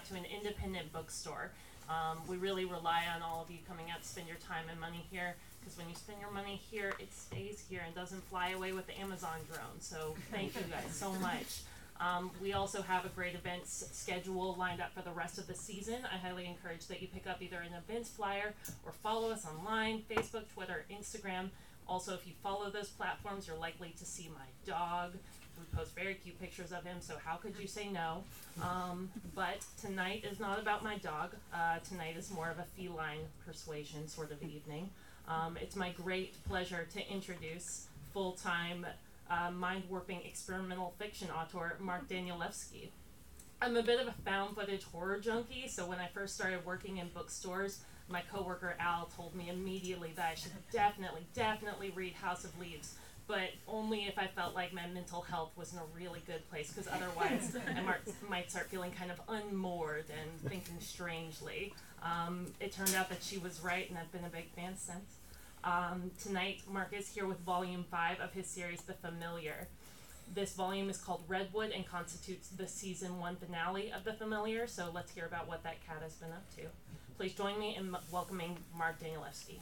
to an independent bookstore. We really rely on all of you coming out to spend your time and money here, because when you spend your money here, it stays here and doesn't fly away with the Amazon drone. So thank you guys so much. We also have a great events schedule lined up for the rest of the season. I highly encourage that you pick up either an events flyer or follow us online, Facebook, Twitter, Instagram. Also, if you follow those platforms, you're likely to see my dog. We post very cute pictures of him, so how could you say no? But tonight is not about my dog. Tonight is more of a feline persuasion sort of evening. It's my great pleasure to introduce full-time mind-warping experimental fiction author Mark Danielewski. I'm a bit of a found footage horror junkie, so when I first started working in bookstores, my coworker Al told me immediately that I should definitely read House of Leaves, but only if I felt like my mental health was in a really good place, because otherwise I might start feeling kind of unmoored and thinking strangely. It turned out that she was right, and I've been a big fan since. Tonight, Mark is here with Volume 5 of his series, The Familiar. This volume is called Redwood and constitutes the Season 1 finale of The Familiar, so let's hear about what that cat has been up to. Please join me in welcoming Mark Danielewski.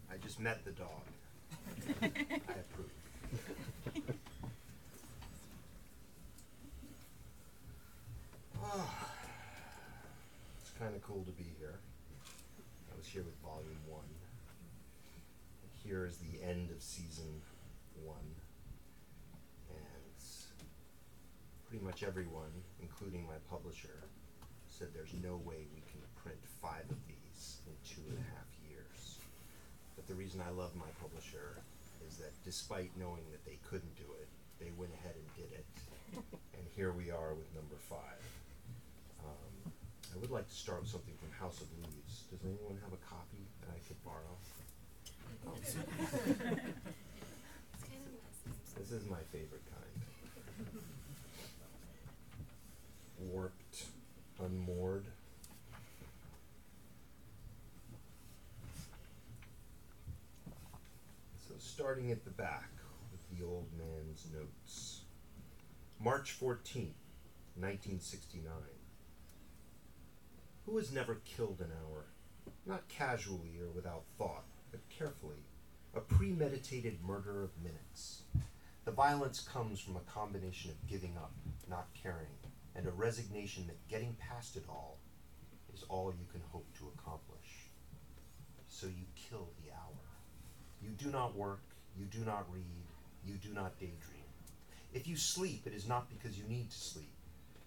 I just met the dog. I approve. It's kind of cool to be here. I was here with Volume 1. Here is the end of Season 1. And pretty much everyone, including my publisher, said there's no way we can print 5 of these in 2.5 years. But the reason I love my publisher is that despite knowing that they couldn't do it, they went ahead and did it. And here we are with number 5. I would like to start with something from House of Leaves. Does anyone have a copy that I could borrow? Oh, this is my favorite kind. Warped, unmoored. So starting at the back with the old man's notes. March 14th, 1969. Who has never killed an hour? Not casually or without thought, but carefully. A premeditated murder of minutes. The violence comes from a combination of giving up, not caring, and a resignation that getting past it all is all you can hope to accomplish. So you kill the hour. You do not work, you do not read, you do not daydream. If you sleep, it is not because you need to sleep.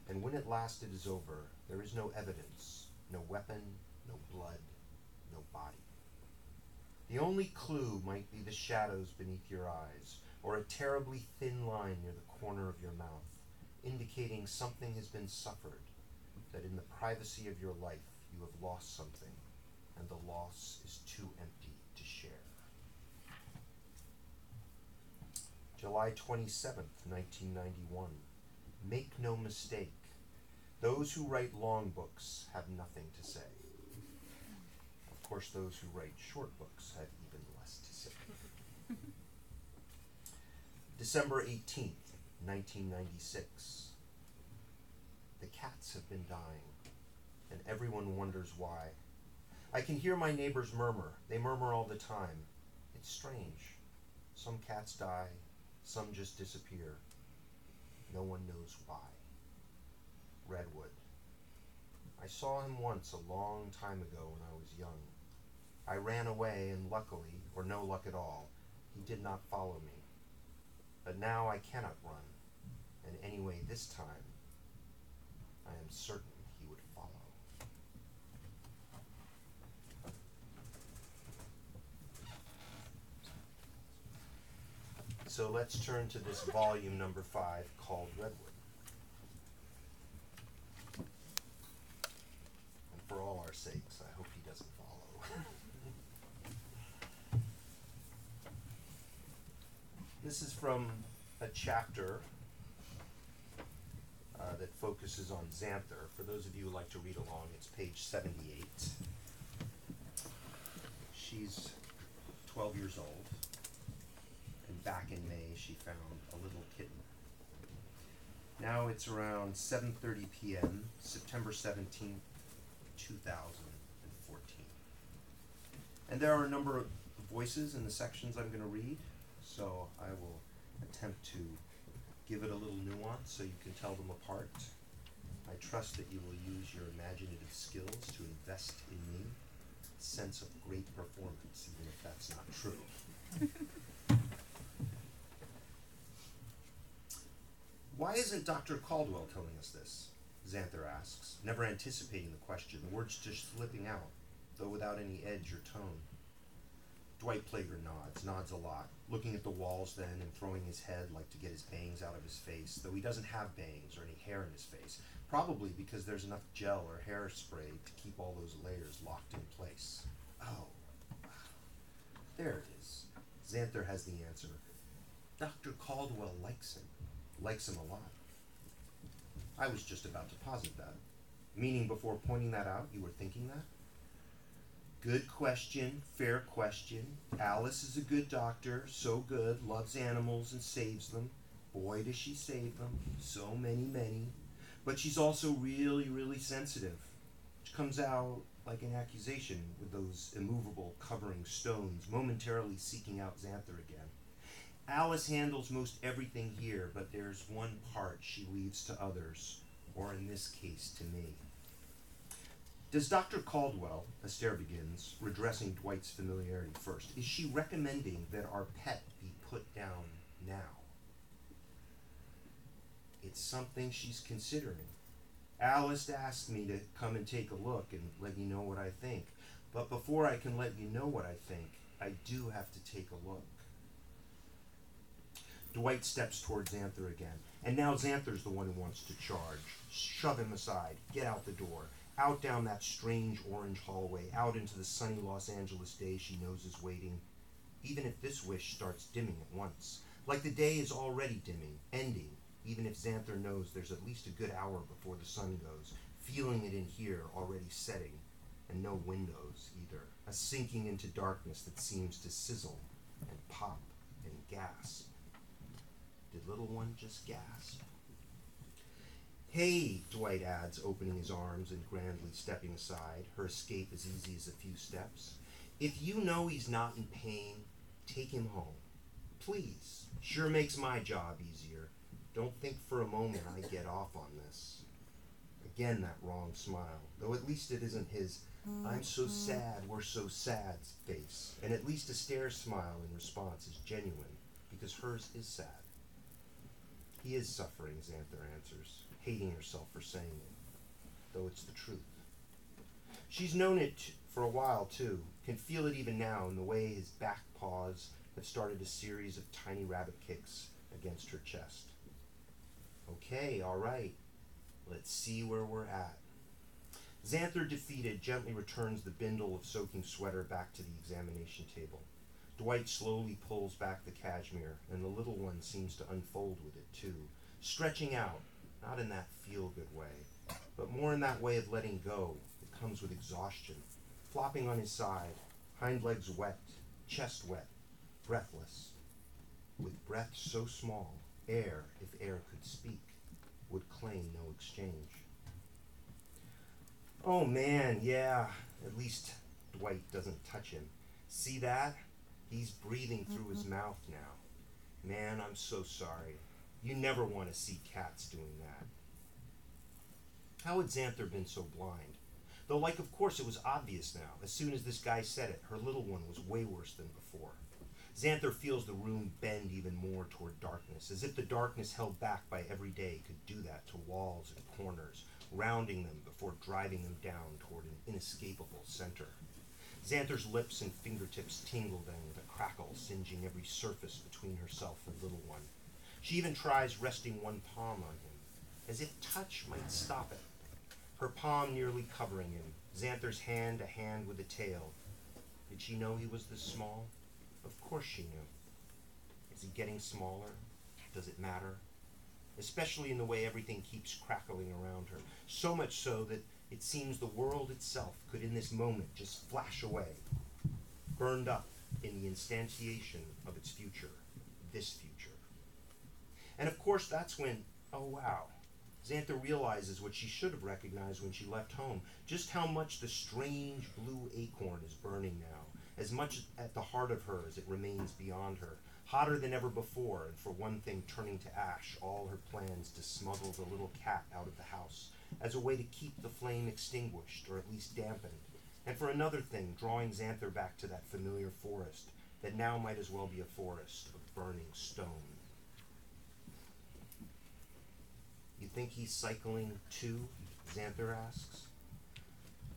And when at last it is over, there is no evidence, no weapon, no blood, no body. The only clue might be the shadows beneath your eyes, or a terribly thin line near the corner of your mouth, indicating something has been suffered, that in the privacy of your life you have lost something, and the loss is too empty to share. July 27th, 1991. Make no mistake, those who write long books have nothing to say. Of course, those who write short books have even less to say. December 18th, 1996. The cats have been dying, and everyone wonders why. I can hear my neighbors murmur. They murmur all the time. It's strange. Some cats die, some just disappear. No one knows why. Redwood. I saw him once a long time ago when I was young. I ran away, and luckily, or no luck at all, he did not follow me. But now I cannot run, and anyway this time, I am certain he would follow. So let's turn to this volume number 5 called Redwood. And for all our sakes, I hope he doesn't follow. This is from a chapter that focuses on Xanther. For those of you who like to read along, it's page 78. She's 12 years old, and back in May she found a little kitten. Now it's around 7:30 p.m., September 17th, 2014. And there are a number of voices in the sections I'm going to read, so I will attempt to give it a little nuance so you can tell them apart. I trust that you will use your imaginative skills to invest in me a sense of great performance, even if that's not true. Why isn't Dr. Caldwell telling us this? Xanther asks, never anticipating the question, the words just slipping out, though without any edge or tone. Dwight Plager nods a lot, looking at the walls then and throwing his head like to get his bangs out of his face, though he doesn't have bangs or any hair in his face, probably because there's enough gel or hairspray to keep all those layers locked in place. Oh, there it is. Xanther has the answer. Dr. Caldwell likes him a lot. I was just about to posit that. Meaning before pointing that out, you were thinking that? Good question, fair question. Alice is a good doctor, so good, loves animals and saves them. Boy, does she save them. So many. But she's also really, really sensitive, which comes out like an accusation with those immovable covering stones momentarily seeking out Xanther again. Alice handles most everything here, but there's one part she leaves to others, or in this case, to me. Does Dr. Caldwell, Astaire begins, redressing Dwight's familiarity first, is she recommending that our pet be put down now? It's something she's considering. Alice asked me to come and take a look and let you know what I think. But before I can let you know what I think, I do have to take a look. Dwight steps towards Xanther again, and now Xanther's the one who wants to charge. Shove him aside, get out the door, out down that strange orange hallway, out into the sunny Los Angeles day she knows is waiting, even if this wish starts dimming at once. Like the day is already dimming, ending, even if Xanther knows there's at least a good hour before the sun goes, feeling it in here already setting, and no windows either, a sinking into darkness that seems to sizzle and pop and gasp. Did little one just gasp? Hey, Dwight adds, opening his arms and grandly stepping aside, her escape as easy as a few steps. If you know he's not in pain, take him home. Please. Sure makes my job easier. Don't think for a moment I get off on this. Again, that wrong smile, though at least it isn't his I'm so sad, we're so sad face, and at least Astaire's smile in response is genuine, because hers is sad. He is suffering, Xanther answers, hating herself for saying it, though it's the truth. She's known it for a while, too, can feel it even now in the way his back paws have started a series of tiny rabbit kicks against her chest. Okay, all right, let's see where we're at. Xanther, defeated, gently returns the bindle of soaking sweater back to the examination table. Dwight slowly pulls back the cashmere, and the little one seems to unfold with it, too, stretching out, not in that feel-good way, but more in that way of letting go that comes with exhaustion, flopping on his side, hind legs wet, chest wet, breathless, with breath so small, air, if air could speak, would claim no exchange. Oh man, yeah, at least Dwight doesn't touch him. See that? He's breathing through his mouth now. Man, I'm so sorry. You never want to see cats doing that. How had Xanther been so blind? Though, like, of course it was obvious now. As soon as this guy said it, her little one was way worse than before. Xanther feels the room bend even more toward darkness, as if the darkness held back by every day could do that to walls and corners, rounding them before driving them down toward an inescapable center. Xanther's lips and fingertips tingle then with a crackle singeing every surface between herself and little one. She even tries resting one palm on him, as if touch might stop it. Her palm nearly covering him, Xanther's hand a hand with a tail. Did she know he was this small? Of course she knew. Is he getting smaller? Does it matter? Especially in the way everything keeps crackling around her, so much so that it seems the world itself could in this moment just flash away. burned up in the instantiation of its future, this future. And of course, that's when, oh wow, Xanther realizes what she should have recognized when she left home, just how much the strange blue acorn is burning now, as much at the heart of her as it remains beyond her, hotter than ever before, and for one thing turning to ash all her plans to smuggle the little cat out of the house as a way to keep the flame extinguished, or at least dampened, and for another thing drawing Xanther back to that familiar forest that now might as well be a forest of burning stone. You think he's cycling too? Xanther asks.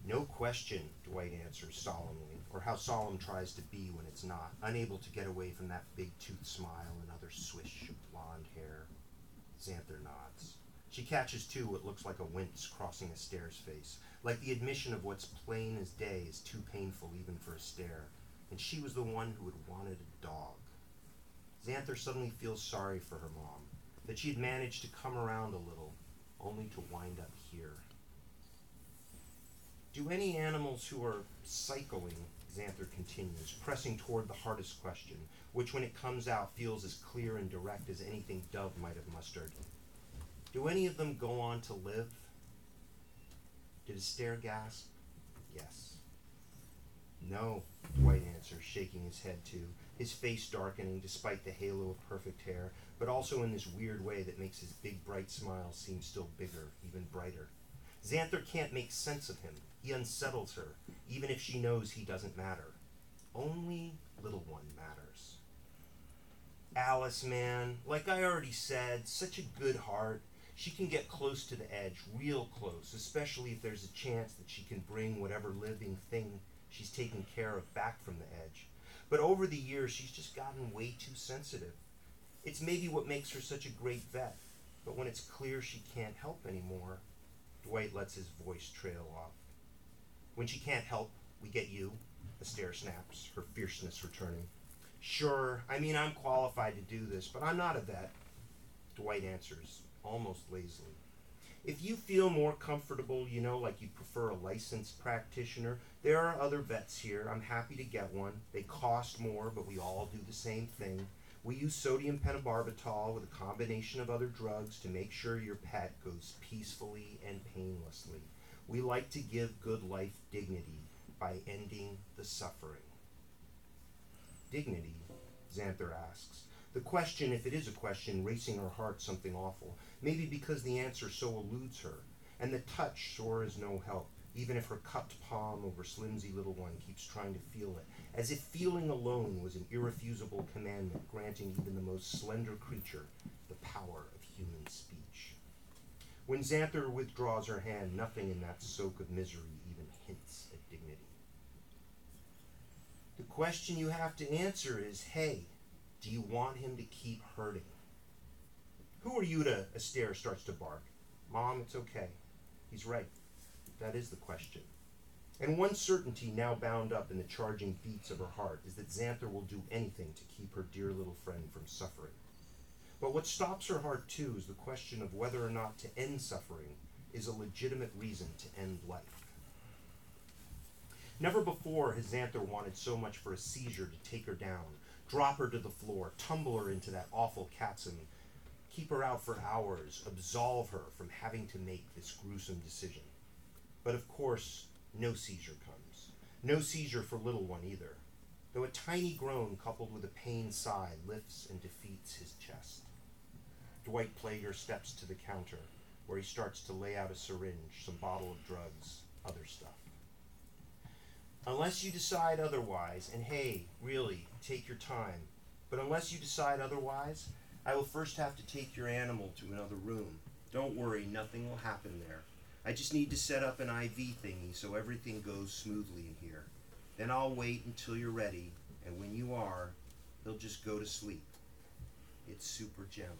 No question, Dwight answers solemnly, or how solemn tries to be when it's not, unable to get away from that big-toothed smile and other swish of blonde hair. Xanther nods. She catches, too, what looks like a wince crossing a stare's face, like the admission of what's plain as day is too painful even for a stare, and she was the one who had wanted a dog. Xanther suddenly feels sorry for her mom, that she had managed to come around a little, only to wind up here. Do any animals who are cycling, Xanther continues, pressing toward the hardest question, which when it comes out feels as clear and direct as anything Dove might have mustered, do any of them go on to live? Did Astaire gasp? Yes. No, Dwight answers, shaking his head too, his face darkening despite the halo of perfect hair, but also in this weird way that makes his big bright smile seem still bigger, even brighter. Xanther can't make sense of him. He unsettles her, even if she knows he doesn't matter. Only little one matters. Alice, man, like I already said, such a good heart. She can get close to the edge, real close, especially if there's a chance that she can bring whatever living thing she's taken care of back from the edge. But over the years, she's just gotten way too sensitive. It's maybe what makes her such a great vet, but when it's clear she can't help anymore, Dwight lets his voice trail off. When she can't help, we get you, Astaire snaps, her fierceness returning. Sure, I mean, I'm qualified to do this, but I'm not a vet, Dwight answers, almost lazily. If you feel more comfortable, like you'd prefer a licensed practitioner, there are other vets here. I'm happy to get one. They cost more, but we all do the same thing. We use sodium pentobarbital with a combination of other drugs to make sure your pet goes peacefully and painlessly. We like to give good life dignity by ending the suffering. Dignity? Xanther asks. The question, if it is a question, racing her heart something awful, maybe because the answer so eludes her, and the touch sure is no help, even if her cupped palm over Slimsy little one keeps trying to feel it, as if feeling alone was an irrefusable commandment granting even the most slender creature the power of human speech. When Xanther withdraws her hand, nothing in that soak of misery even hints at dignity. The question you have to answer is, hey, do you want him to keep hurting? Who are you to? Astaire starts to bark. Mom, it's okay. He's right. That is the question. And one certainty now bound up in the charging beats of her heart is that Xanther will do anything to keep her dear little friend from suffering. But what stops her heart too is the question of whether or not to end suffering is a legitimate reason to end life. Never before has Xanther wanted so much for a seizure to take her down, drop her to the floor, tumble her into that awful chasm, keep her out for hours, absolve her from having to make this gruesome decision. But of course, no seizure comes. No seizure for little one either, though a tiny groan coupled with a pained sigh lifts and defeats his chest. Dwight Plager steps to the counter, where he starts to lay out a syringe, some bottle of drugs, other stuff. Unless you decide otherwise, and hey, really, take your time, but unless you decide otherwise, I will first have to take your animal to another room. Don't worry, nothing will happen there. I just need to set up an IV thingy so everything goes smoothly in here. Then I'll wait until you're ready, and when you are, he'll just go to sleep. It's super gentle.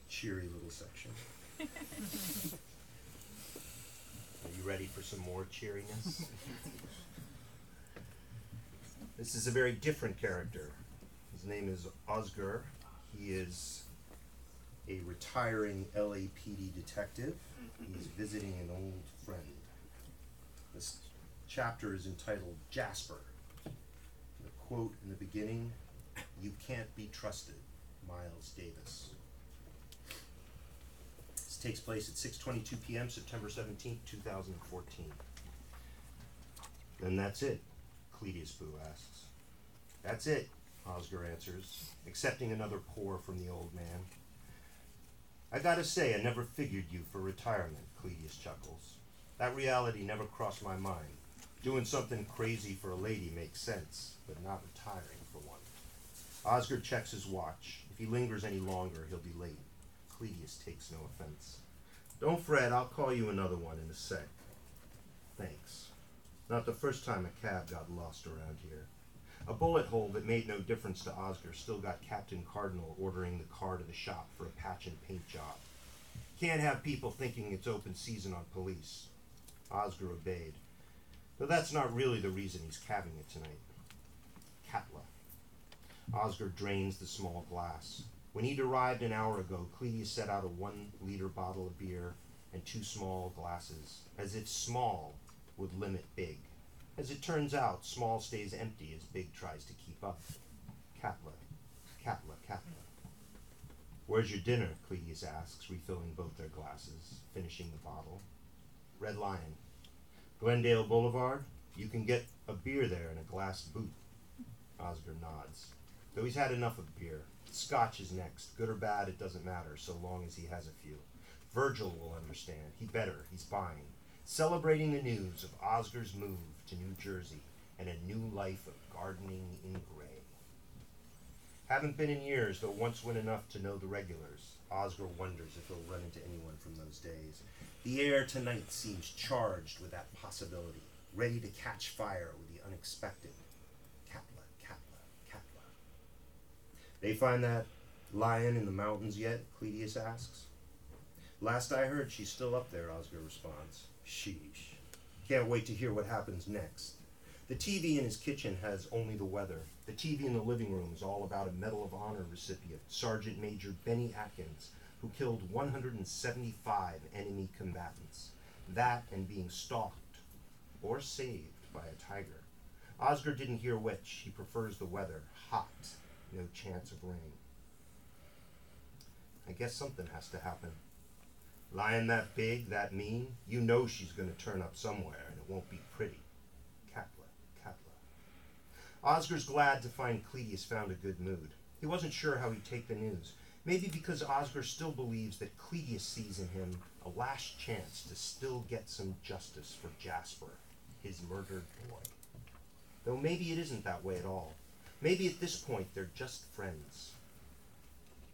Cheery little section. Are you ready for some more cheeriness? This is a very different character. His name is Oscar. He is a retiring LAPD detective. He's visiting an old friend. This chapter is entitled Jasper. The quote in the beginning, "You can't be trusted," Miles Davis. This takes place at 6:22 p.m., September 17th, 2014. "Then that's it?" Cledius Boo asks. "That's it," Oscar answers, accepting another pour from the old man. "I gotta say, I never figured you for retirement," Cledius chuckles. "That reality never crossed my mind. Doing something crazy for a lady makes sense, but not retiring for one." Oscar checks his watch. If he lingers any longer, he'll be late. Cledius takes no offense. "Don't fret, I'll call you another one in a sec." "Thanks. Not the first time a cab got lost around here." A bullet hole that made no difference to Oscar still got Captain Cardinal ordering the car to the shop for a patch and paint job. "Can't have people thinking it's open season on police." Oscar obeyed. Though that's not really the reason he's cabbing it tonight. Catla. Oscar drains the small glass. When he'd arrived an hour ago, Cledius set out a 1-liter bottle of beer and 2 small glasses, as if small would limit big. As it turns out, small stays empty as big tries to keep up. Catla, Catla, Catla. "Where's your dinner?" Cledius asks, refilling both their glasses, finishing the bottle. "Red Lion." "Glendale Boulevard? You can get a beer there in a glass boot." Oscar nods. Though he's had enough of beer. Scotch is next. Good or bad, it doesn't matter, so long as he has a few. Virgil will understand. He better. He's buying. Celebrating the news of Oscar's move to New Jersey and a new life of gardening in gray. Haven't been in years, though once went enough to know the regulars. Oscar wonders if he'll run into anyone from those days. The air tonight seems charged with that possibility, ready to catch fire with the unexpected. Catla, Catla, Catla. "They find that lion in the mountains yet?" Cledius asks. "Last I heard, she's still up there," Oscar responds. "Sheesh. Can't wait to hear what happens next." The TV in his kitchen has only the weather. The TV in the living room is all about a Medal of Honor recipient, Sergeant Major Benny Atkins, who killed 175 enemy combatants. That and being stalked or saved by a tiger. Oscar didn't hear which. He prefers the weather. Hot. No chance of rain. "I guess something has to happen. Lion that big, that mean, you know she's going to turn up somewhere, and it won't be pretty." Catla, Catla. Oscar's glad to find Cledius found a good mood. He wasn't sure how he'd take the news. Maybe because Oscar still believes that Cledius sees in him a last chance to still get some justice for Jasper, his murdered boy. Though maybe it isn't that way at all. Maybe at this point they're just friends.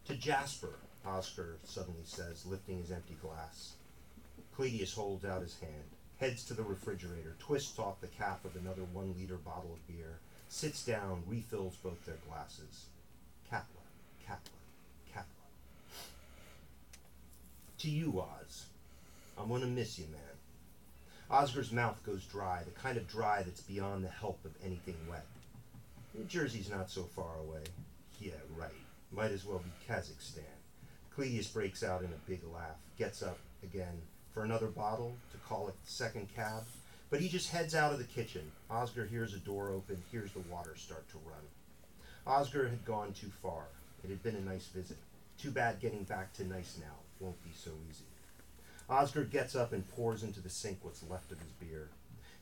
"To Jasper," Oscar suddenly says, lifting his empty glass. Cledius holds out his hand, heads to the refrigerator, twists off the cap of another 1-liter bottle of beer, sits down, refills both their glasses. Catla, Catla, Catla. "To you, Oz. I'm gonna miss you, man." Oscar's mouth goes dry, the kind of dry that's beyond the help of anything wet. New Jersey's not so far away. Yeah, right. Might as well be Kazakhstan. Cledius breaks out in a big laugh, gets up again for another bottle to call it the second cab, but he just heads out of the kitchen. Oscar hears a door open, hears the water start to run. Oscar had gone too far. It had been a nice visit. Too bad getting back to nice now won't be so easy. Oscar gets up and pours into the sink what's left of his beer.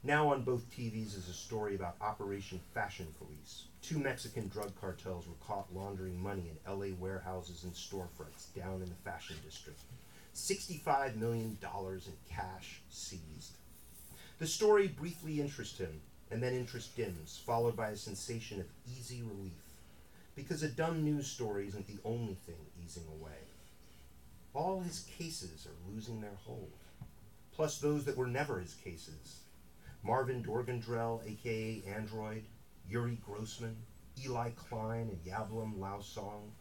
Now on both TVs is a story about Operation Fashion Police. 2 Mexican drug cartels were caught laundering money in LA warehouses and storefronts down in the fashion district. $65 million in cash seized. The story briefly interests him, and then interest dims, followed by a sensation of easy relief. Because a dumb news story isn't the only thing easing away. All his cases are losing their hold, plus those that were never his cases. Marvin Dorgandrell, a.k.a. Android, Yuri Grossman, Eli Klein and Yablom Laosong,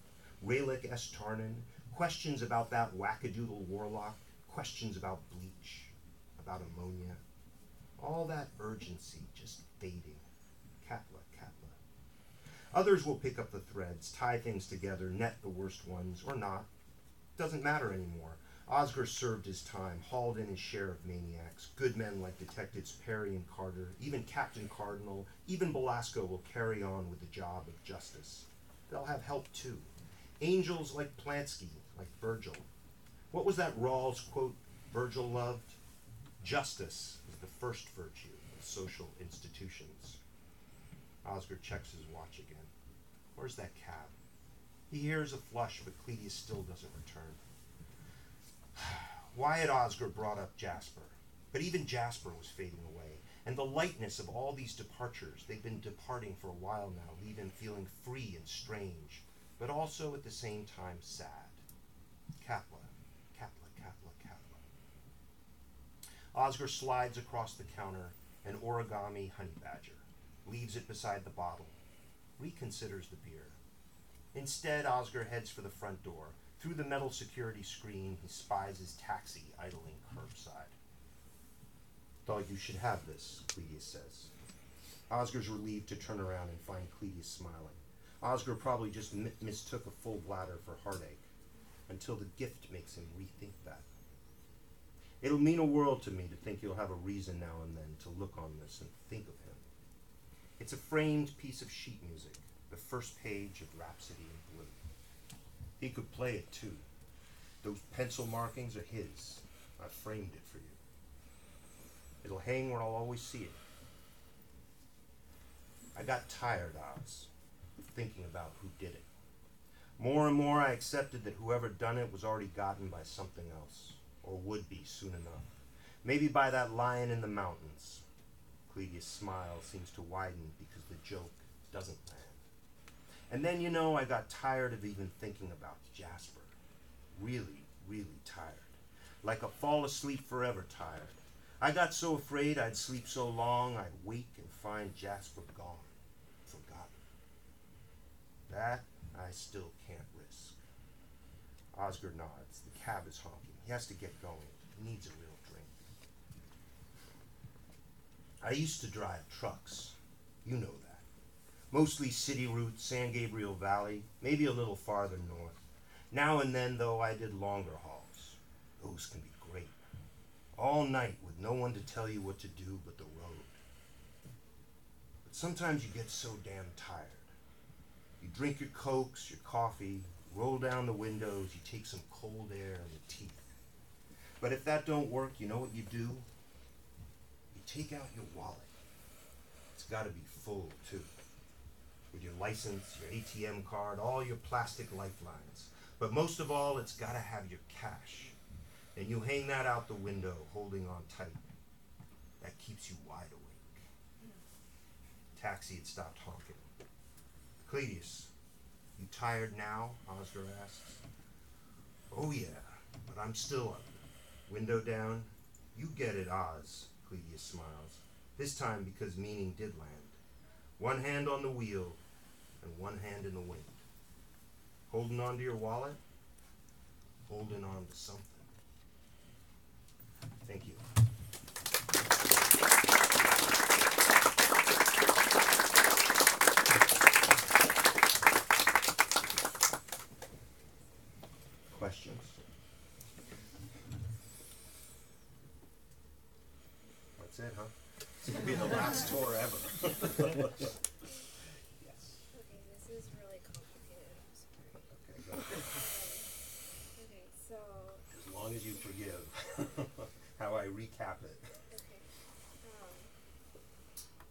Raylik S. Tarnin, questions about that wackadoodle warlock, questions about bleach, about ammonia. All that urgency just fading. Catla, Catla. Others will pick up the threads, tie things together, net the worst ones, or not. Doesn't matter anymore. Oscar served his time, hauled in his share of maniacs. Good men like Detectives Perry and Carter, even Captain Cardinal, even Belasco will carry on with the job of justice. They'll have help too. Angels like Plansky, like Virgil. What was that Rawls quote Virgil loved? Justice is the first virtue of social institutions. Oscar checks his watch again. Where's that cab? He hears a flush, but Cletus still doesn't return. Why had Oscar brought up Jasper? But even Jasper was fading away, and the lightness of all these departures, they'd been departing for a while now, leave him feeling free and strange, but also at the same time sad. Kapla, Kapla, Kapla, Kapla. Oscar slides across the counter an origami honey badger, leaves it beside the bottle, reconsiders the beer. Instead, Oscar heads for the front door. Through the metal security screen, he spies his taxi idling curbside. Thought you should have this, Cletus says. Oscar's relieved to turn around and find Cletus smiling. Oscar probably just mistook a full bladder for heartache, until the gift makes him rethink that. It'll mean a world to me to think you'll have a reason now and then to look on this and think of him. It's a framed piece of sheet music, the first page of Rhapsody in Blue. He could play it too. Those pencil markings are his. I framed it for you. It'll hang where I'll always see it. I got tired, Oz, of thinking about who did it. More and more I accepted that whoever done it was already gotten by something else, or would be soon enough. Maybe by that lion in the mountains. Cledia's smile seems to widen because the joke doesn't land. And then, I got tired of even thinking about Jasper. Really, really tired. Like a fall asleep forever tired. I got so afraid I'd sleep so long I'd wake and find Jasper gone, forgotten. That I still can't risk. Oscar nods. The cab is honking. He has to get going. He needs a real drink. I used to drive trucks. You know that. Mostly city routes, San Gabriel Valley, maybe a little farther north. Now and then, though, I did longer hauls. Those can be great. All night with no one to tell you what to do but the road. But sometimes you get so damn tired. You drink your Cokes, your coffee, roll down the windows, you take some cold air in the teeth. But if that don't work, you know what you do? You take out your wallet. It's got to be full, too. With your license, your ATM card, all your plastic lifelines. But most of all, it's got to have your cash. And you hang that out the window, holding on tight. That keeps you wide awake. Taxi had stopped honking. Cletus, you tired now? Oscar asks. Oh yeah, but I'm still up. Window down. You get it, Oz, Cletus smiles. This time because meaning did land. One hand on the wheel and one hand in the wind. Holding on to your wallet, holding on to something. Thank you. Questions? That's it, huh? This will be the last tour ever. Yes. Okay, this is really complicated. I'm sorry. Okay, go ahead. Okay, so. As long as you forgive how I recap it. Okay.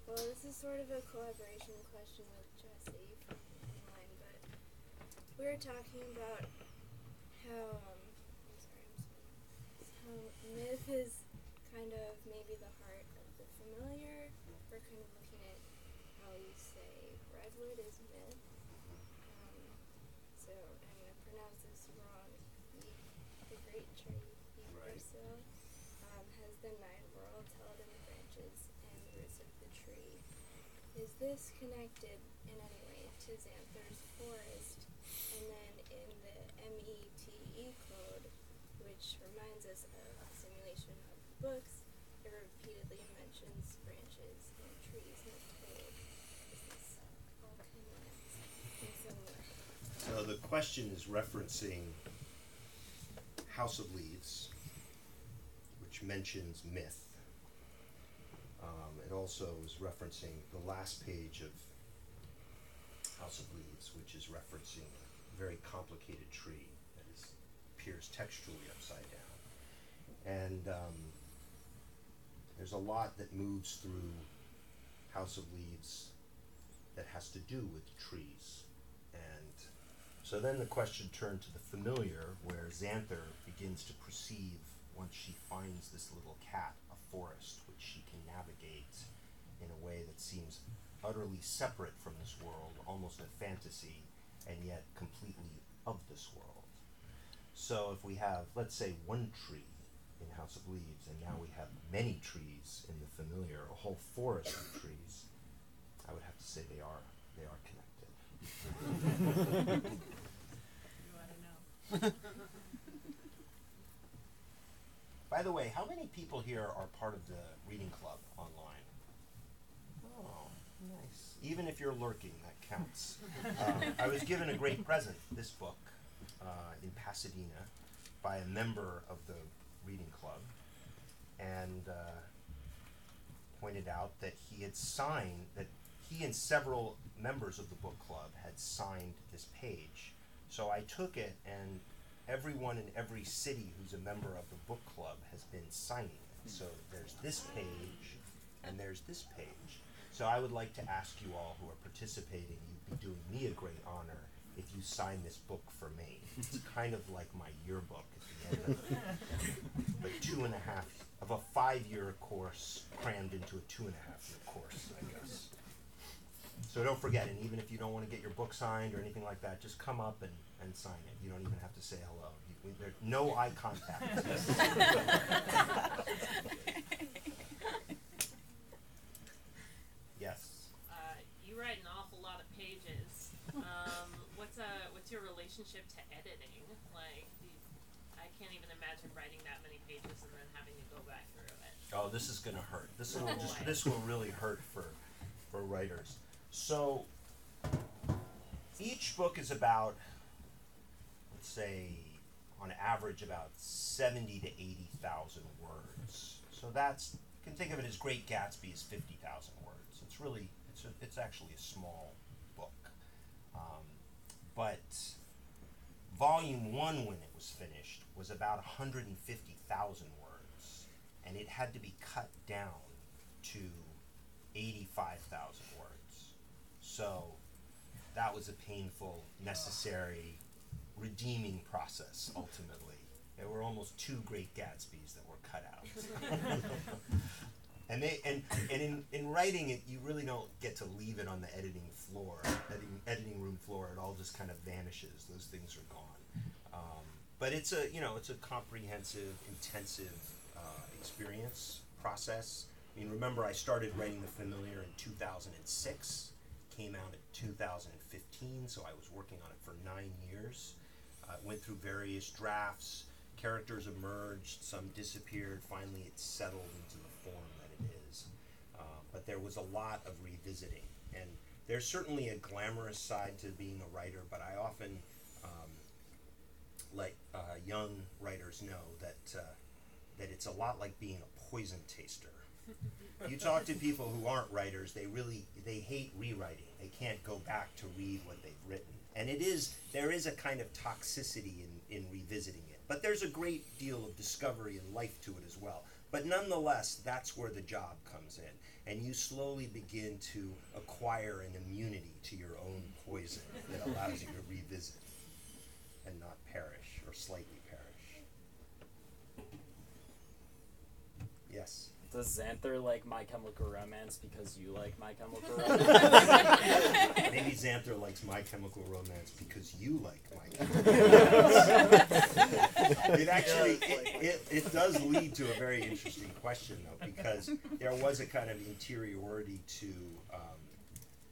Well, this is sort of a collaboration question with Jesse from online, but we were talking about how, how myth is kind of maybe the heart of the familiar. We're kind of looking at how you say redwood is myth. So I'm going to pronounce this wrong. The great tree, Right. has the 9 worlds held in the branches and the roots of the tree. Is this connected in any way to Xanthar's forest? And then in the METE code, which reminds us of the simulation of the books, it repeatedly mentions branches and trees in the code. Is this all connected in some way? So the question is referencing how House of Leaves, which mentions myth. It also is referencing the last page of House of Leaves, which is referencing a very complicated tree that appears textually upside down. And there's a lot that moves through House of Leaves that has to do with trees. And so then the question turned to the familiar, where Xanther begins to perceive, once she finds this little cat, a forest which she can navigate in a way that seems utterly separate from this world, almost a fantasy, and yet completely of this world. So if we have, let's say, one tree in House of Leaves, and now we have many trees in the familiar, a whole forest of trees, I would have to say they are connected. You ought to know. By the way, how many people here are part of the reading club online? Oh, nice. Even if you're lurking, that counts. I was given a great present, this book, in Pasadena, by a member of the reading club, and pointed out that he had signed, that he and several members of the book club had signed this page. So I took it, and everyone in every city who's a member of the book club has been signing it. So there's this page, and there's this page. So I would like to ask you all who are participating, you'd be doing me a great honor if you sign this book for me. It's kind of like my yearbook at the end of it. But 2.5, of a 5-year course crammed into a 2.5-year course, I guess. So don't forget, and even if you don't want to get your book signed or anything like that, just come up and sign it. You don't even have to say hello. There's no eye contact. Yes. You write an awful lot of pages. What's your relationship to editing? Like, I can't even imagine writing that many pages and then having to go back through it. Oh, this is gonna hurt. This will really hurt for writers. So each book is about, let's say, on average, about 70 to 80,000 words. So that's, you can think of it as Great Gatsby is 50,000 words. It's really, it's actually a small book. But volume 1, when it was finished, was about 150,000 words, and it had to be cut down to 85,000 words. So that was a painful, necessary, redeeming process, ultimately. There were almost 2 Great Gatsbys that were cut out. And in writing it, you really don't get to leave it on the editing room floor. It all just kind of vanishes. Those things are gone. But it's a comprehensive, intensive experience, process. I mean, remember, I started writing The Familiar in 2006, came out in 2015, so I was working on it for 9 years. Went through various drafts, characters emerged, some disappeared, finally it settled into the form that it is. But there was a lot of revisiting, and there's certainly a glamorous side to being a writer, but I often, let young writers know that it's a lot like being a poison taster. You talk to people who aren't writers, they hate rewriting. They can't go back to read what they've written. And there is a kind of toxicity in revisiting it. But there's a great deal of discovery and life to it as well. But nonetheless, that's where the job comes in. And you slowly begin to acquire an immunity to your own poison that allows you to revisit and not perish, or slightly perish. Yes? Does Xanther like My Chemical Romance because you like My Chemical Romance? Maybe Xanther likes My Chemical Romance because you like My Chemical Romance. It actually, it does lead to a very interesting question, though, because there was a kind of interiority to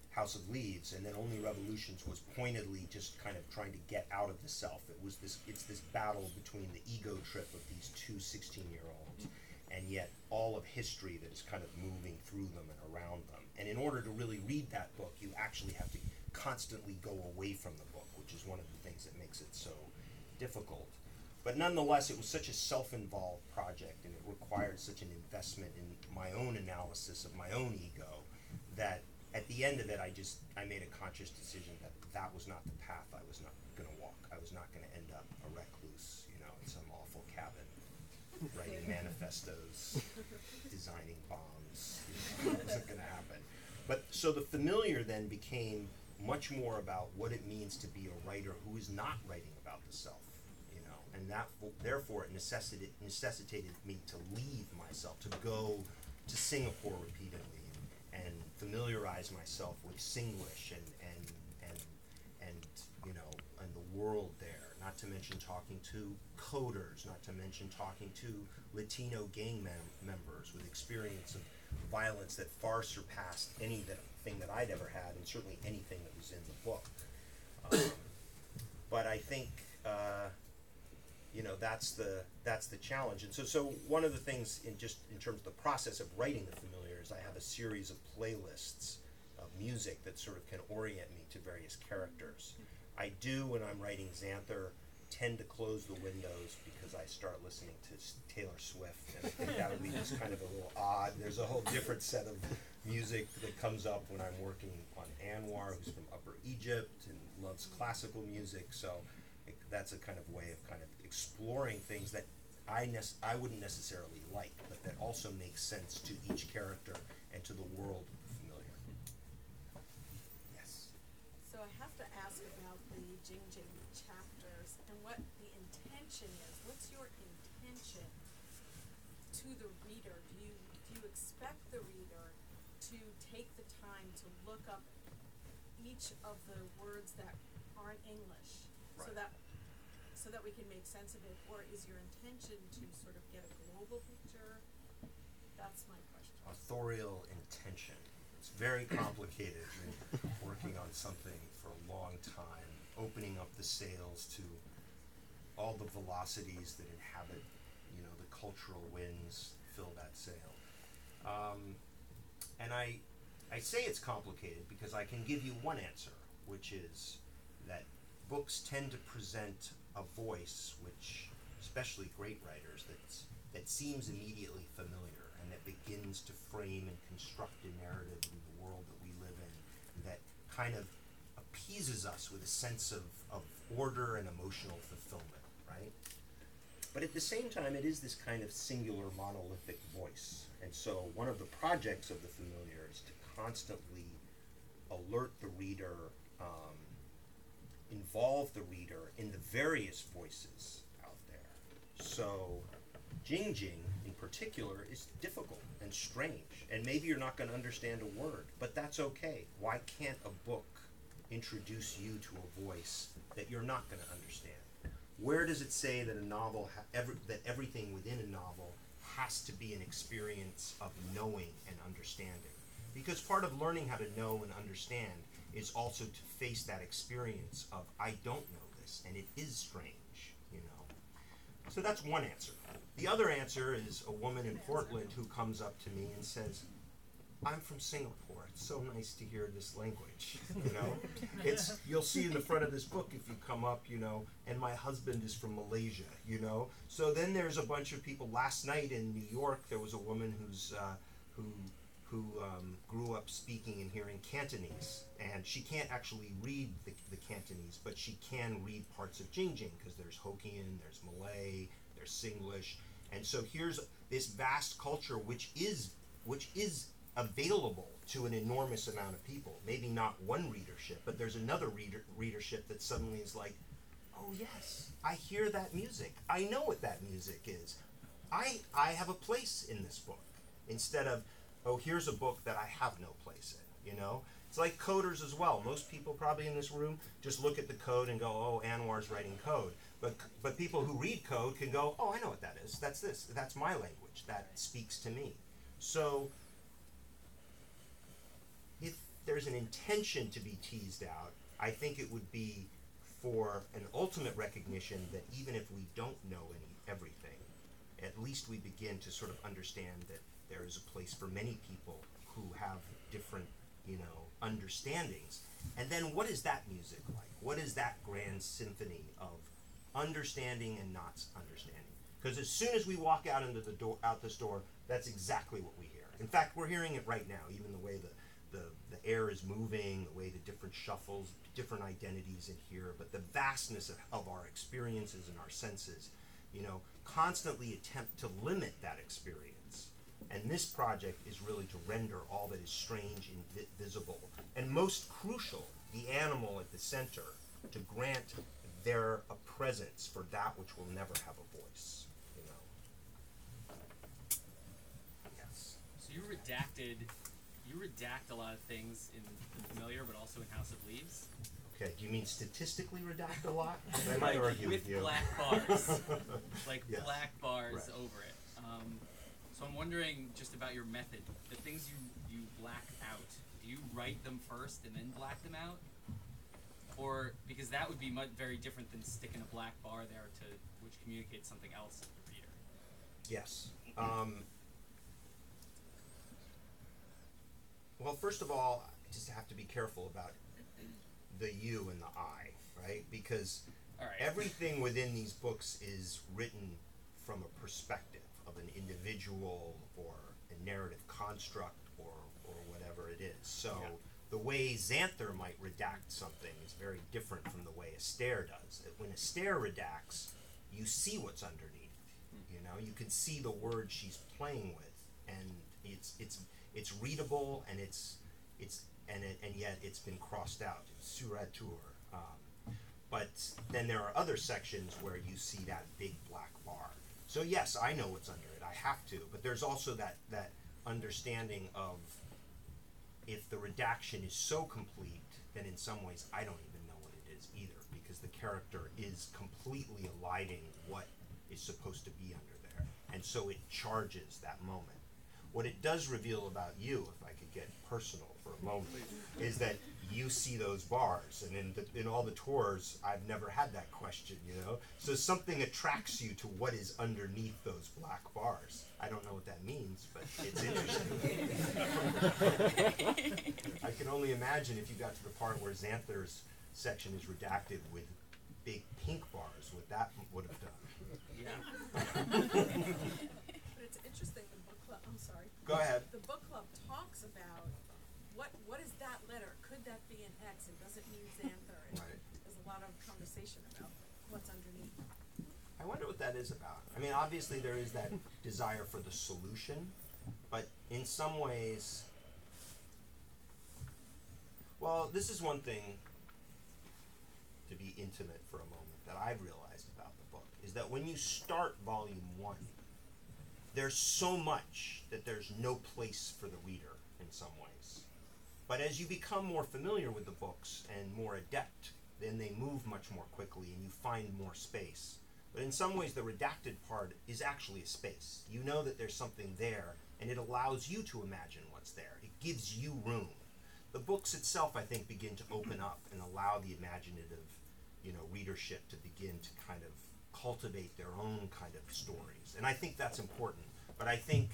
House of Leaves, and then Only Revolutions was pointedly just kind of trying to get out of the self. It's this battle between the ego trip of these 2 16-year-olds, and yet all of history that is kind of moving through them and around them. And in order to really read that book, you actually have to constantly go away from the book, which is one of the things that makes it so difficult. But nonetheless, it was such a self-involved project, and it required such an investment in my own analysis of my own ego, that at the end of it, I made a conscious decision that that was not the path I was not going to walk. I was not going to end up a recluse, you know, in some awful cabin, writing manifestos, designing bombs. You know, that wasn't going to happen. But so the familiar then became much more about what it means to be a writer who is not writing about the self, you know, and that therefore it necessitated me to leave myself, to go to Singapore repeatedly and familiarize myself with Singlish and you know, and the world there, not to mention talking to coders, not to mention talking to Latino gang members with experience of violence that far surpassed anything that I'd ever had, and certainly anything that was in the book. But I think you know, that's the challenge. And so one of the things in terms of the process of writing the familiar is I have a series of playlists of music that sort of can orient me to various characters. I do, when I'm writing Xanther, tend to close the windows because I start listening to Taylor Swift, and I think that would be just kind of a little odd. There's a whole different set of music that comes up when I'm working on Anwar, who's from Upper Egypt and loves classical music, so that's a kind of way of kind of exploring things that I wouldn't necessarily like, but that also makes sense to each character and to the world familiar. Yes. So I have to ask about the Jing Jing chapters and what the intention is. What's your intention to the reader? Do you expect the reader to take the time to look up each of the words that aren't English, Right. so that we can make sense of it, or is your intention to sort of get a global picture? That's my question. Authorial intention. It's very complicated. Been working on something for a long time, opening up the sails to all the velocities that inhabit, you know, the cultural winds fill that sail. And I say it's complicated because I can give you one answer, which is that books tend to present a voice which, especially great writers, that seems immediately familiar and that begins to frame and construct a narrative in the world that we live in that kind of appeases us with a sense of order and emotional fulfillment, right? But at the same time, it is this kind of singular monolithic voice. And so one of the projects of the familiar is to constantly alert the reader, involve the reader in the various voices out there. So Jing Jing in particular is difficult and strange, and maybe you're not going to understand a word, but that's okay. Why can't a book introduce you to a voice that you're not going to understand? Where does it say that a novel, that everything within a novel has to be an experience of knowing and understanding? Because part of learning how to know and understand is also to face that experience of, I don't know this, and it is strange, you know. So that's one answer. The other answer is a woman in Portland who comes up to me and says, I'm from Singapore. It's so nice to hear this language, you know. You'll see in the front of this book if you come up, you know, and my husband is from Malaysia, you know. So then there's a bunch of people. Last night in New York, there was a woman who grew up speaking and hearing Cantonese, and she can't actually read the Cantonese, but she can read parts of Jing Jing because there's Hokkien, there's Malay, there's Singlish, and so here's this vast culture which is available to an enormous amount of people. Maybe not one readership, but there's another readership that suddenly is like, oh yes, I hear that music. I know what that music is. I have a place in this book, instead of, oh, here's a book that I have no place in, you know? It's like coders as well. Most people probably in this room just look at the code and go, oh, Anwar's writing code. But people who read code can go, oh, I know what that is. That's this. That's my language. That speaks to me. So if there's an intention to be teased out, I think it would be for an ultimate recognition that even if we don't know everything, at least we begin to sort of understand that there is a place for many people who have different, you know, understandings. And then what is that music like? What is that grand symphony of understanding and not understanding. Because as soon as we walk out into the door, out this door, that's exactly what we hear. In fact, we're hearing it right now, even the way the air is moving, the way the different shuffles, different identities in here, but the vastness of our experiences and our senses, you know, constantly attempt to limit that experience. And this project is really to render all that is strange invisible. And most crucial, the animal at the center, to grant there a presence for that which will never have a voice, you know. Yes. So you redact a lot of things in The Familiar, but also in House of Leaves. Okay, do you mean statistically redact a lot? I might argue with you. Black bars, like Yes. black bars Right. over it. So I'm wondering just about your method. The things you black out, do you write them first and then black them out? Or, because that would be very different than sticking a black bar there which communicates something else to the reader. Yes. Well, first of all, I just have to be careful about the you and the I, right? Because All right. everything within these books is written from a perspective of an individual or a narrative construct or whatever it is. So Yeah. the way Xanther might redact something is very different from the way Astaire does. When Astaire redacts, you see what's underneath. You know, you can see the word she's playing with, and it's readable, and and yet it's been crossed out. It's suratur. But then there are other sections where you see that big black bar. So yes, I know what's under it. I have to. But there's also that understanding of, if the redaction is so complete, then in some ways I don't even know what it is either, because the character is completely eliding what is supposed to be under there. And so it charges that moment. What it does reveal about you, if I could get personal for a moment, is that you see those bars. And in all the tours, I've never had that question, you know? So something attracts you to what is underneath those black bars. I don't know what that means, but it's interesting. I can only imagine if you got to the part where Xanther's section is redacted with big pink bars, what that would have done. Yeah. But it's interesting, the book club, I'm sorry. Go ahead. The book club talks about what is that letter? Could that be an X, and does it mean Xanther? And Right. there's a lot of conversation about what's underneath. I wonder what that is about. I mean, obviously there is that desire for the solution, but in some ways, well, this is one thing, to be intimate for a moment, that I've realized about the book, is that when you start volume 1, there's so much that there's no place for the reader in some ways. But as you become more familiar with the books and more adept, then they move much more quickly and you find more space. But in some ways, the redacted part is actually a space. You know that there's something there, and it allows you to imagine what's there. It gives you room. The books itself, I think, begin to open up and allow the imaginative, you know, readership to begin to kind of cultivate their own kind of stories. And I think that's important. But I think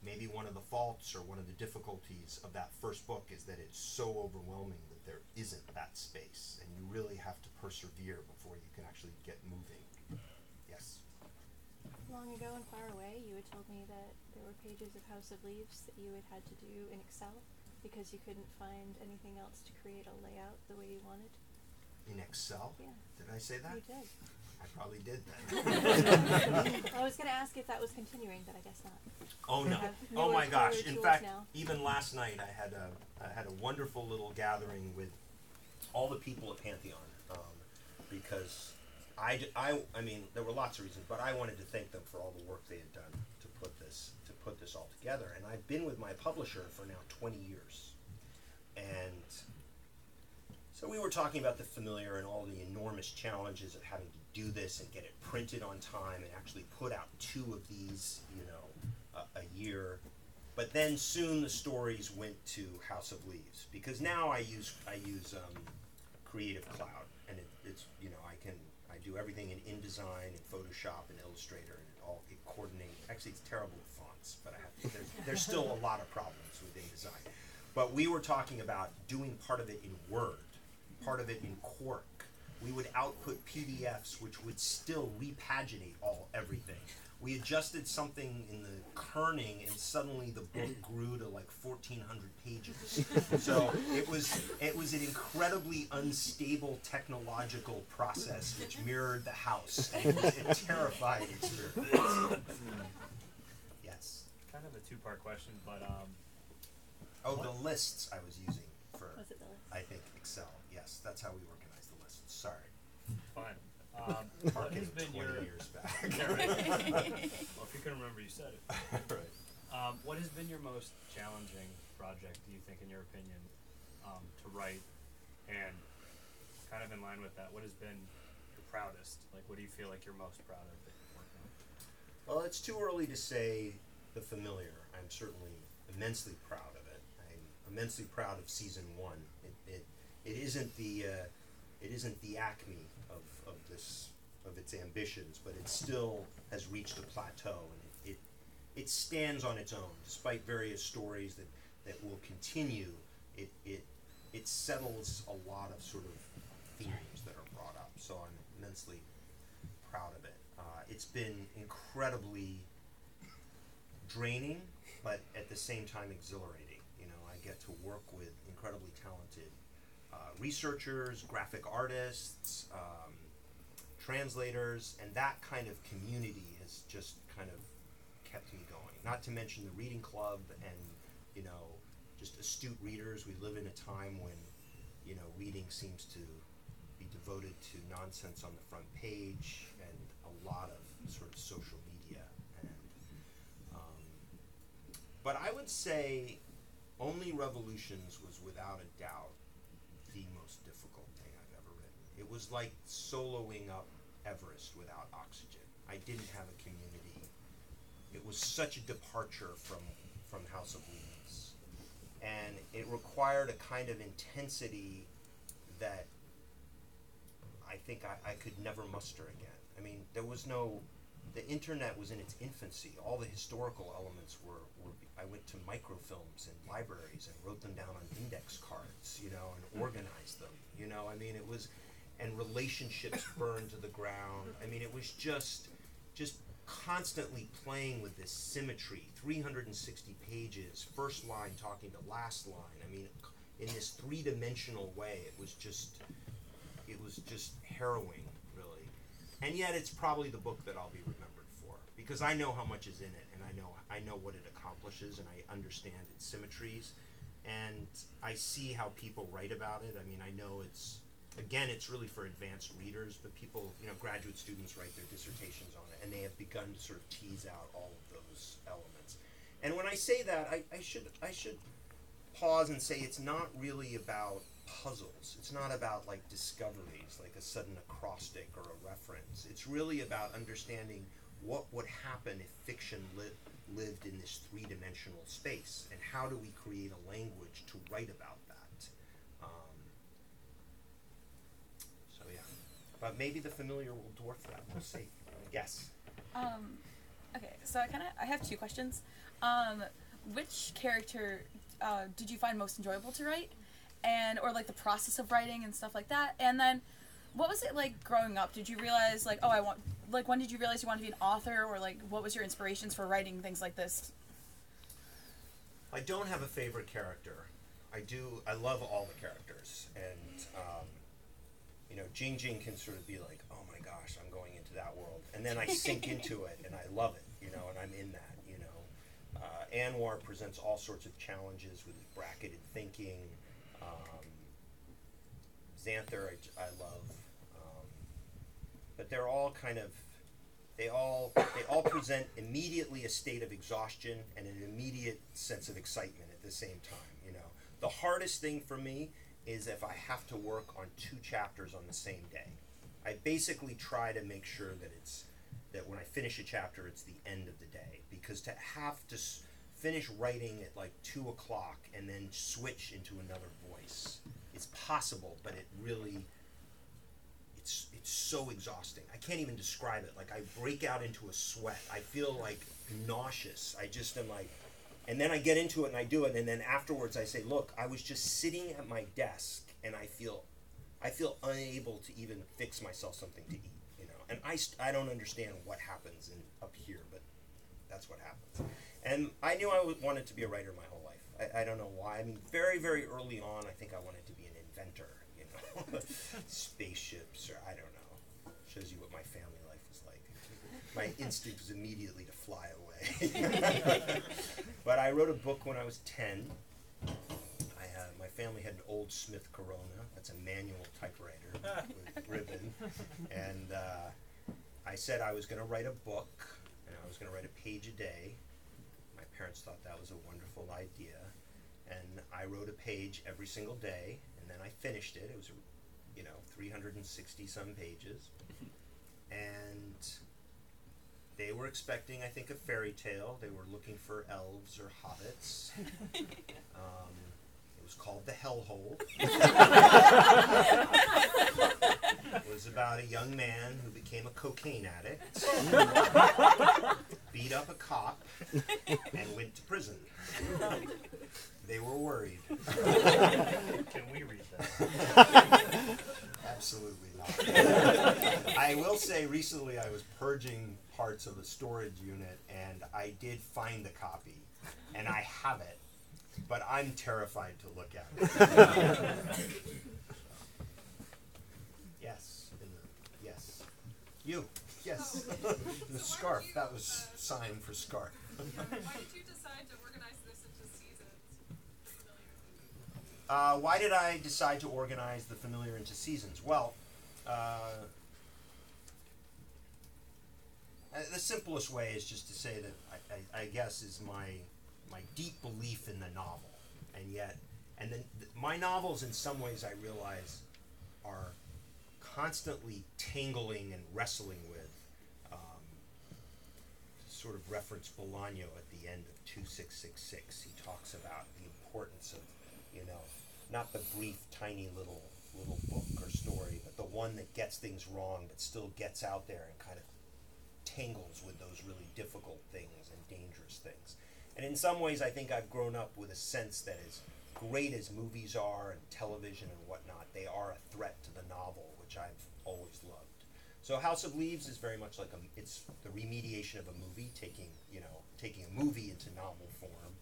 maybe one of the faults or one of the difficulties of that first book is that it's so overwhelming that there isn't that space, and you really have to persevere before you can actually get moving. Yes? Long ago and far away, you had told me that there were pages of House of Leaves that you had to do in Excel because you couldn't find anything else to create a layout the way you wanted. In Excel? Yeah. Did I say that? You did. I probably did then. I was going to ask if that was continuing, but I guess not. Oh no! have Oh newer, my gosh! clearer In tools fact, now. even last night I had a wonderful little gathering with all the people at Pantheon, because I mean there were lots of reasons, but I wanted to thank them for all the work they had done to put this all together. And I've been with my publisher for now 20 years, and so we were talking about the Familiar and all the enormous challenges of having to do this and get it printed on time and actually put out 2 of these, you know, a year. But then soon the stories went to House of Leaves, because now I use Creative Cloud, and it's you know I do everything in InDesign and Photoshop and Illustrator, and it coordinates. Actually, it's terrible with fonts, but there's still a lot of problems with InDesign. But we were talking about doing part of it in Word, part of it in Quark, we would output PDFs which would still repaginate everything. We adjusted something in the kerning, and suddenly the book grew to like 1,400 pages. So it was an incredibly unstable technological process which mirrored the house, and it was a terrifying experience. Yes. Kind of a two-part question, but Oh, the lists I was using for, Was it the list? I think, Excel. Yes, that's how we organize the lists. Sorry. fine. What Marketing has been 20 your years back. Yeah, right. Well, if you can remember, you said it. Right. What has been your most challenging project, do you think, in your opinion, to write? And kind of in line with that, what has been your proudest? Like, what do you feel like you're most proud of that you've worked on? Well, it's too early to say The Familiar. I'm certainly immensely proud of it. I'm immensely proud of season 1. It isn't the acme of its ambitions, but it still has reached a plateau, and it stands on its own, despite various stories that will continue. It settles a lot of sort of themes that are brought up, so I'm immensely proud of it. It's been incredibly draining, but at the same time exhilarating. You know, I get to work with incredibly talented researchers, graphic artists, translators, and that kind of community has just kind of kept me going. Not to mention the reading club and, you know, just astute readers. We live in a time when, you know, reading seems to be devoted to nonsense on the front page and a lot of sort of social media. And but I would say Only Revolutions was without a doubt the most difficult thing I've ever written. It was like soloing up Everest without oxygen. I didn't have a community. It was such a departure from House of Leaves. And it required a kind of intensity that I think I could never muster again. I mean, the internet was in its infancy. All the historical elements were I went to microfilms in libraries and wrote them down on index cards, you know, and organized them, you know. I mean, it was, and relationships burned to the ground. I mean, it was just constantly playing with this symmetry, 360 pages, first line talking to last line. I mean, in this three-dimensional way, it was just harrowing, really. And yet it's probably the book that I'll be remembered for, because I know how much is in it, and I know what it accomplishes, and I understand its symmetries, and I see how people write about it. I mean, I know it's really for advanced readers, but people, you know, graduate students write their dissertations on it, and they have begun to sort of tease out all of those elements. And when I say that, I should pause and say it's not really about puzzles. It's not about like discoveries, like a sudden acrostic or a reference. It's really about understanding what would happen if fiction lived in this three-dimensional space, and how do we create a language to write about that. So yeah, but maybe The Familiar will dwarf that. We'll see. Yes. Okay, so I have two questions. Which character did you find most enjoyable to write, or like the process of writing and stuff like that? And then, what was it like growing up? Did you realize when did you realize you wanted to be an author, or like what was your inspirations for writing things like this? I don't have a favorite character. I love all the characters, and you know, Jing Jing can sort of be like, oh my gosh, I'm going into that world, and then I sink into it, and I love it, you know, and I'm in that, you know. Anwar presents all sorts of challenges with his bracketed thinking. Xanther, I love, but they're all kind of, they all present immediately a state of exhaustion and an immediate sense of excitement at the same time. You know, the hardest thing for me is if I have to work on 2 chapters on the same day. I basically try to make sure that when I finish a chapter, it's the end of the day, because to have to finish writing at like 2 o'clock and then switch into another voice, it's possible, but it really, it's so exhausting. I can't even describe it. Like, I break out into a sweat. I feel like nauseous. I just am like, and then I get into it and I do it, and then afterwards I say, look, I was just sitting at my desk and I I feel unable to even fix myself something to eat, you know. And I don't understand what happens up here, but that's what happens. And I knew I wanted to be a writer my whole life. I don't know why. I mean, very, very early on, I think I wanted to be an inventor, you know. Spaceships, or I don't know. Shows you what my family life was like. My instinct was immediately to fly away. But I wrote a book when I was 10. My family had an old Smith Corona. That's a manual typewriter with ribbon. And I said I was going to write a book, and I was going to write a page a day. My parents thought that was a wonderful idea. And I wrote a page every single day, and then I finished it. It was, 360 some pages. And they were expecting, I think, a fairy tale. They were looking for elves or hobbits. It was called The Hellhole. It was about a young man who became a cocaine addict, beat up a cop, and went to prison. They were worried. Can we read that? Absolutely not. I will say recently I was purging parts of a storage unit and I did find the copy and I have it, but I'm terrified to look at it. Yes. Yes. You. Yes. The scarf. That was sign for scarf. Why did you decide to organize this into seasons? Why did I decide to organize the familiar into seasons? Well, the simplest way is just to say that I guess is my deep belief in the novel, and then my novels in some ways I realize are constantly tangling and wrestling with. Sort of reference Bolaño at the end of 2666. He talks about the importance of, not the brief, tiny little book or story, but the one that gets things wrong but still gets out there and kind of tangles with those really difficult things and dangerous things. And in some ways, I think I've grown up with a sense that as great as movies are and television and whatnot, they are a threat to the novel, which I've always loved. So House of Leaves is very much like it's the remediation of a movie, taking a movie into novel form.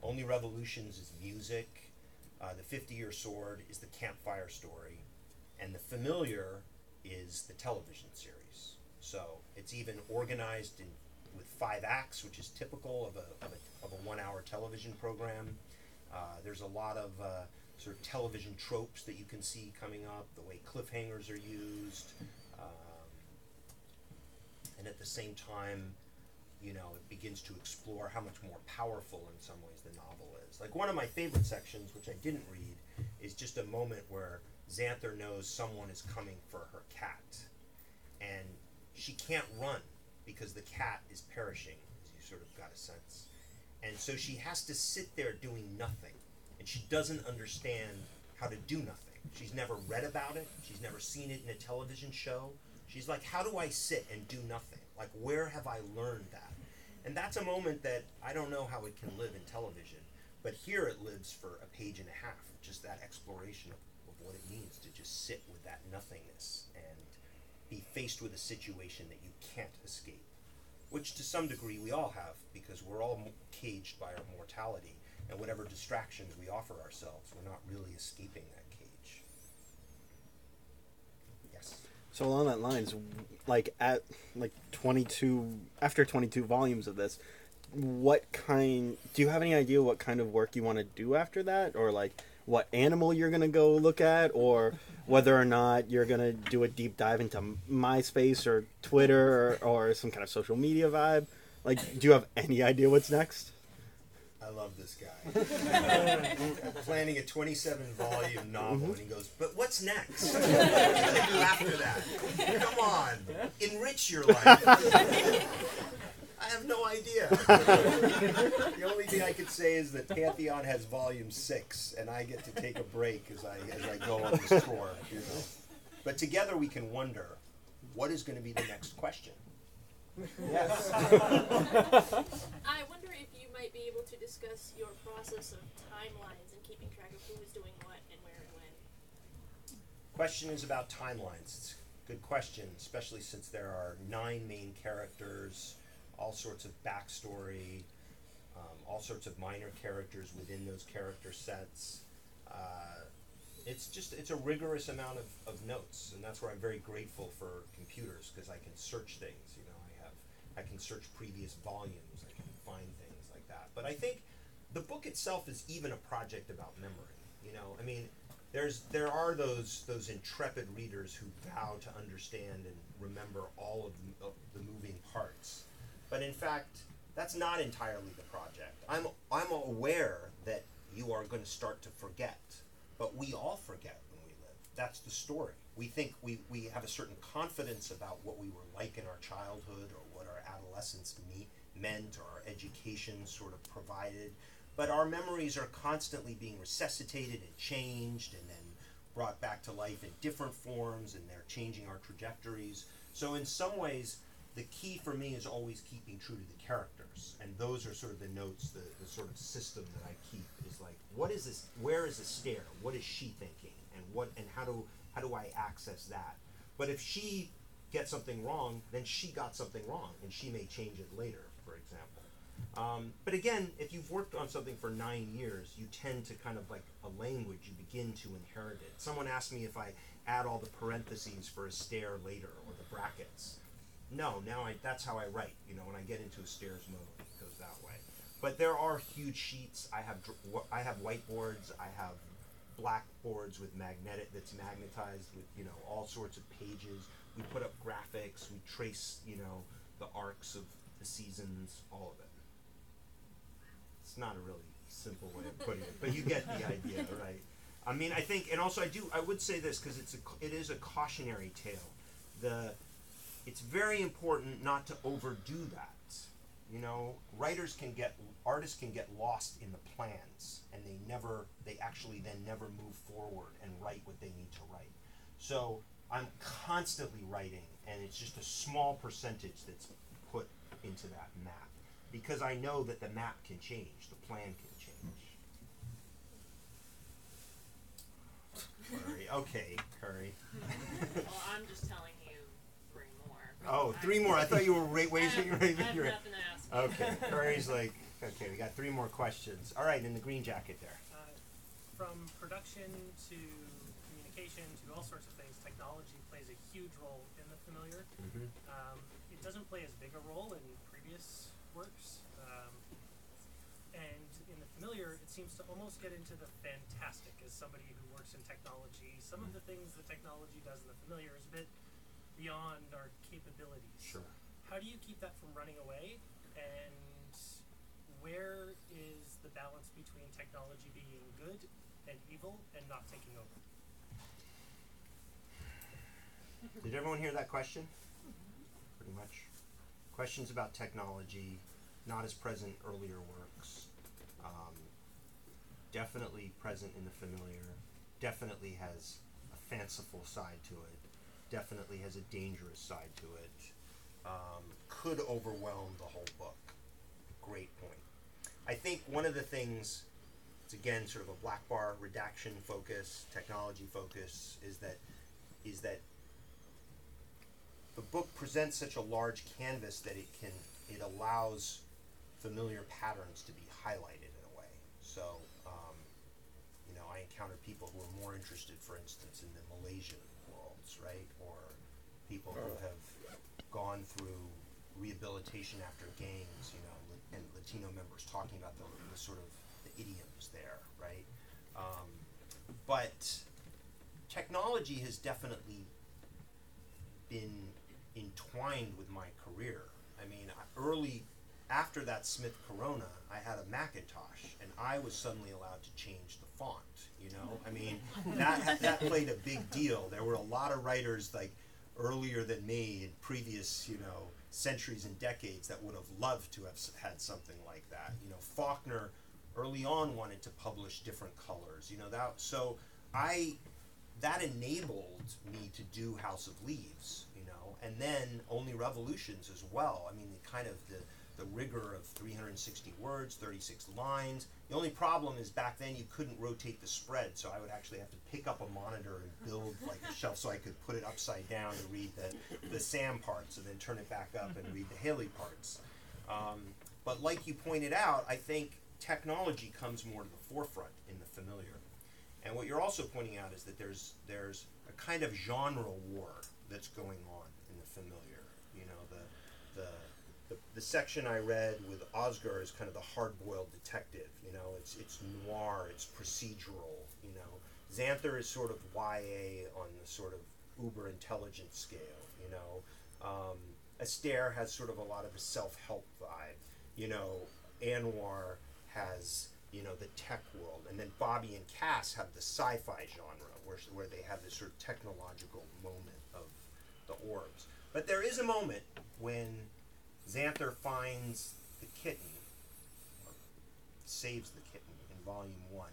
Only Revolutions is music. The 50-Year Sword is the campfire story. And The Familiar is the television series. So it's even organized with 5 acts, which is typical of a 1-hour television program. There's a lot of sort of television tropes that you can see coming up, the way cliffhangers are used. And at the same time, it begins to explore how much more powerful in some ways the novel is. Like one of my favorite sections, which I didn't read, is just a moment where Xanther knows someone is coming for her cat. And she can't run because the cat is perishing, as you sort of got a sense. And so she has to sit there doing nothing. And she doesn't understand how to do nothing. She's never read about it. She's never seen it in a television show. She's like, how do I sit and do nothing? Like, where have I learned that? And that's a moment that I don't know how it can live in television, but here it lives for a page and a half, just that exploration of what it means to just sit with that nothingness and be faced with a situation that you can't escape, which to some degree we all have, because we're all caged by our mortality, and whatever distractions we offer ourselves, we're not really escaping that cage. Yes. So along that lines, after 22 volumes of this, do you have any idea what kind of work you want to do after that? Or what animal you're going to go look at? Or whether or not you're going to do a deep dive into MySpace or Twitter or some kind of social media vibe? Do you have any idea what's next? I love this guy. I'm planning a 27-volume novel, and he goes, but what's next? What are you going to do after that? Come on, enrich your life. I have no idea. The only thing I could say is that Pantheon has volume 6, and I get to take a break as I go on this tour. But together we can wonder, what is going to be the next question? Yes. I wonder if you might be able to discuss your process of timelines and keeping track of who is doing what and where and when. Question is about timelines. It's a good question, especially since there are 9 main characters, all sorts of backstory, all sorts of minor characters within those character sets. It's a rigorous amount of notes, and that's where I'm very grateful for computers, because I can search things. I can search previous volumes. I can find things like that. But I think the book itself is even a project about memory. I mean, there are those intrepid readers who vow to understand and remember all of the moving parts. But in fact, that's not entirely the project. I'm aware that you are going to start to forget, but we all forget when we live. That's the story. We think we have a certain confidence about what we were like in our childhood, or what our adolescence meant, or our education sort of provided. But our memories are constantly being resuscitated and changed, and then brought back to life in different forms, and they're changing our trajectories. So in some ways, the key for me is always keeping true to the characters, and those are sort of the notes, the sort of system that I keep is like, what is this? Where is the stair? What is she thinking? And how do I access that? But if she gets something wrong, then she got something wrong, and she may change it later, for example. But again, if you've worked on something for 9 years, you tend to kind of like a language, you begin to inherit it. Someone asked me if I add all the parentheses for a stair later, or the brackets. No, that's how I write. When I get into a stairs mode, it goes that way. But there are huge sheets. I have whiteboards. I have blackboards with that's magnetized with all sorts of pages. We put up graphics. We trace the arcs of the seasons, all of it. It's not a really simple way of putting it, but you get the idea, right? I mean, I think, and also I would say this, because it is a cautionary tale. It's very important not to overdo that. Artists can get lost in the plans, and they actually then never move forward and write what they need to write. So I'm constantly writing, and it's just a small percentage that's put into that map, because I know that the map can change, the plan can change. Curry, okay, Curry. Well, I'm just telling you 3 more. Oh, 3 more. I thought you were raising I have your nothing to ask you. Okay, Curry's like, okay, we got 3 more questions. All right, in the green jacket there. From production to communication to all sorts of things, technology plays a huge role in the familiar. Mm-hmm. It doesn't play as big a role in previous works. And in the familiar, it seems to almost get into the fantastic. As somebody who works in technology, some of the things the technology does in the familiar is a bit beyond our capabilities. Sure. How do you keep that from running away? And where is the balance between technology being good and evil and not taking over? Did everyone hear that question? Pretty much. Questions about technology, not as present earlier works. Definitely present in the familiar. Definitely has a fanciful side to it. Definitely has a dangerous side to it. Could overwhelm the whole book. Great point. I think one of the things, it's again sort of a black bar redaction focus, technology focus, is that the book presents such a large canvas that it allows familiar patterns to be highlighted in a way. So, I encounter people who are more interested, for instance, in the Malaysian worlds, right? Or people who have gone through rehabilitation after gangs, and Latino members talking about the sort of the idioms there, right? But technology has definitely been entwined with my career. I mean, after that Smith Corona, I had a Macintosh, and I was suddenly allowed to change the font. I mean, that played a big deal. There were a lot of writers like earlier than me in previous, centuries and decades that would have loved to have had something like that. Faulkner early on wanted to publish different colors. That enabled me to do House of Leaves, and then Only Revolutions as well. I mean, the the rigor of 360 words, 36 lines. The only problem is back then you couldn't rotate the spread, so I would actually have to pick up a monitor and build like a shelf so I could put it upside down to read the Sam parts and then turn it back up and read the Haley parts. But like you pointed out, I think technology comes more to the forefront in the familiar. And what you're also pointing out is that there's a kind of genre war that's going on in the familiar. You know, the section I read with Oscar is kind of the hard-boiled detective. You know, it's noir, it's procedural. You know, Xanther is sort of YA on the sort of uber intelligent scale. You know, Astaire has sort of a lot of a self-help vibe. You know, Anwar has, you know, the tech world, and then Bobby and Cass have the sci-fi genre, where they have this sort of technological moment of the orbs. But there is a moment when Xanther finds the kitten, or saves the kitten in Volume 1,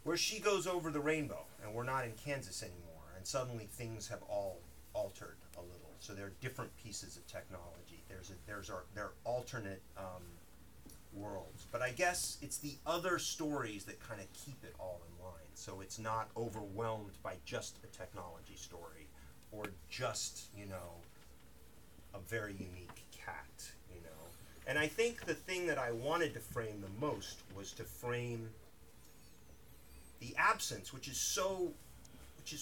where she goes over the rainbow, and we're not in Kansas anymore, and suddenly things have all altered a little. So there are different pieces of technology. There are alternate worlds. But I guess it's the other stories that kind of keep it all in line. So it's not overwhelmed by just a technology story or just, you know, a very unique cat, you know. And I think the thing that I wanted to frame the most was to frame the absence, which is